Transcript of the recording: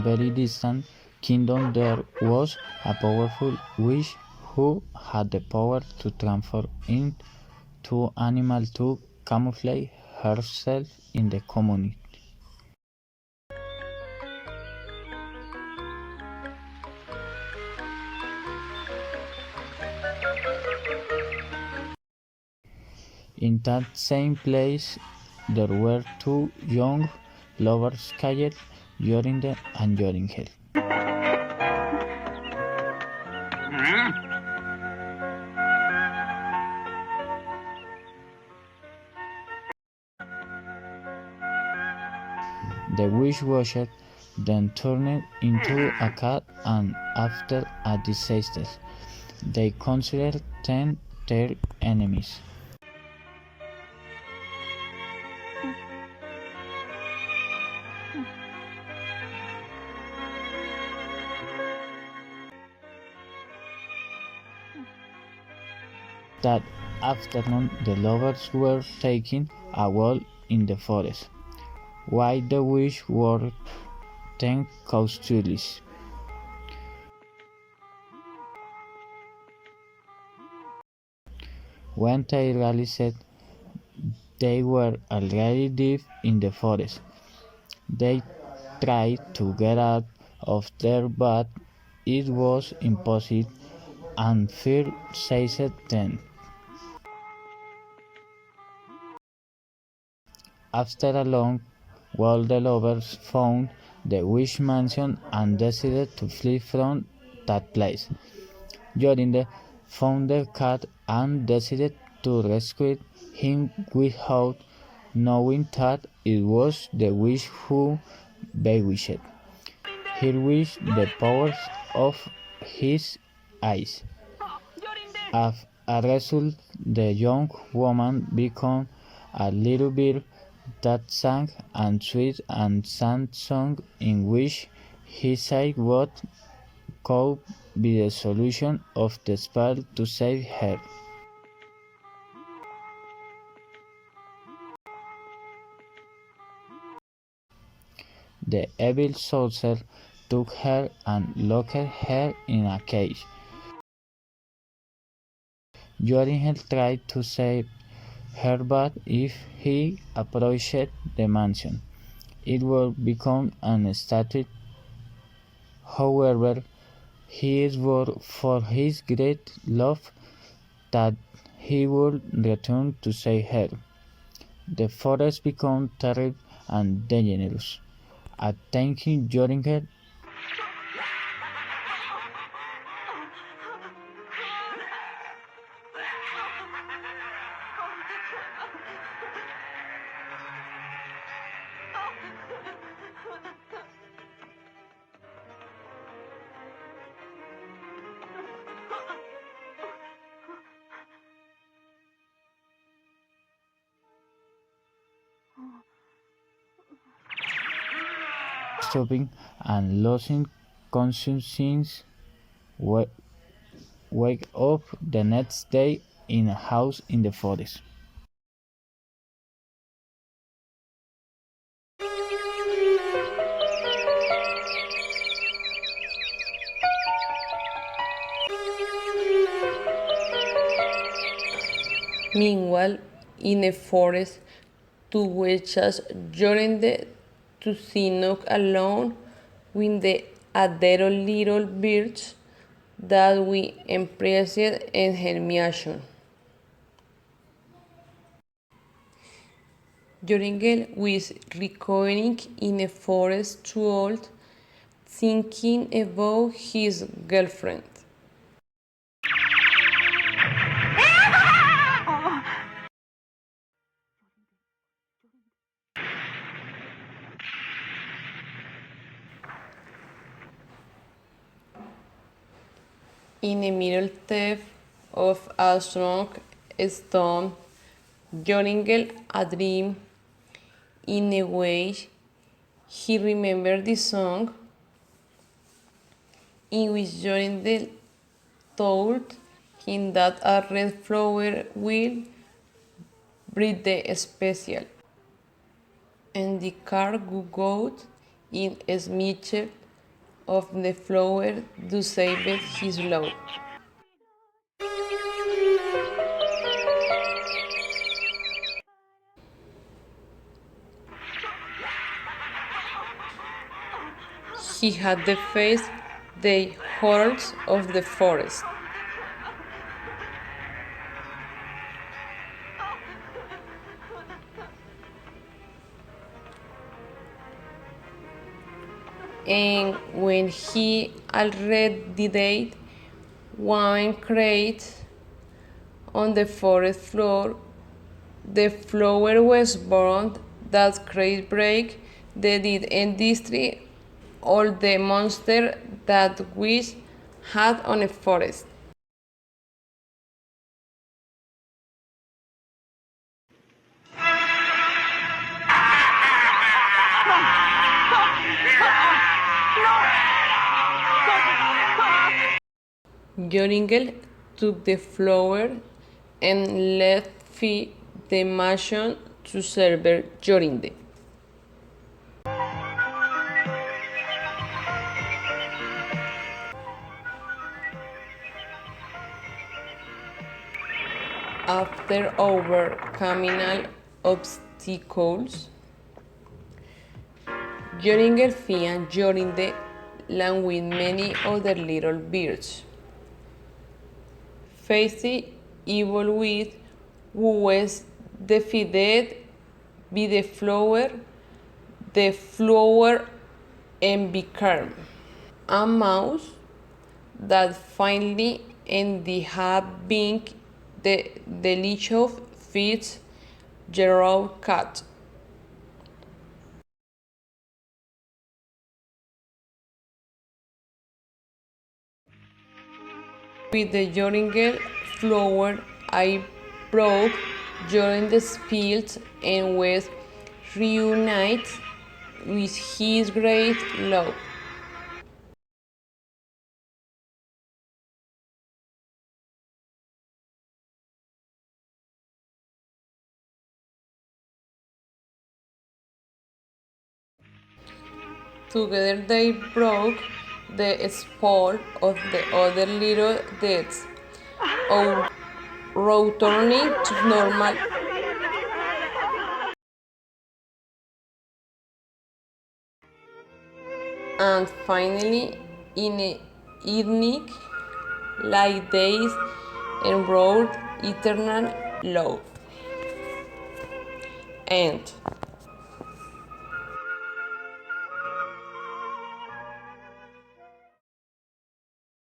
very distant kingdom there was a powerful witch who had the power to transform into animal to camouflage herself in the community. In that same place there were two young lovers called Yorindel and Yorindel. The wish-washer then turned into a cat, and after a disaster, they considered them their enemies. That afternoon the lovers were taking a walk in the forest, while the witch wore 10 costumes. When they realized they were already deep in the forest, they tried to get out of there, but it was impossible, and fear seized them. After a long while the lovers found the witch mansion and decided to flee from that place. Jorinde found the cat and decided to rescue him without knowing that it was the witch who bewitched. He wished the powers of his eyes. As a result, the young woman became a little bird that sang and sweet and sad song in which he said what could be the solution of the spell to save her. The evil sorcerer took her and locked her in a cage. Yorindel tried to save her, but if he approached the mansion, it would become unstable. However, he swore for his great love that he would return to save her. The forest became terrible and dangerous. Attacking Yorindel, stopping and losing consciousness, wake up the next day in a house in the forest. Meanwhile, in a forest, two witches joined to Sinnoh alone with the other little birds that we impressed in her mission. Yorindel was recovering in a forest too old, thinking about his girlfriend. In the middle depth of a strong stone, Yorindel a dream. In a way, he remembered the song in which Yorindel told him that a red flower will breed the special, and the car would go in smashed of the flower do save his love. He had to face the horrors of the forest. And when he already died, one cried on the forest floor, the flower was burned, that great break, the deed and destroy all the monster that wish had on a forest. Yorindel took the flower and left the mansion to serve Yorindel. After overcoming all obstacles, Yorindel found Yorindel land with many other little birds. Facing evil with who was defeated by the flower and became a mouse that finally ended up being the delicious Fitzgerald cat. With the Yorindel flower, I broke Yorindel's fields and was reunited with his great love. Together they broke the spell of the other little deaths, or returning to normal. And finally, in a evening like days, and wrote eternal love. End.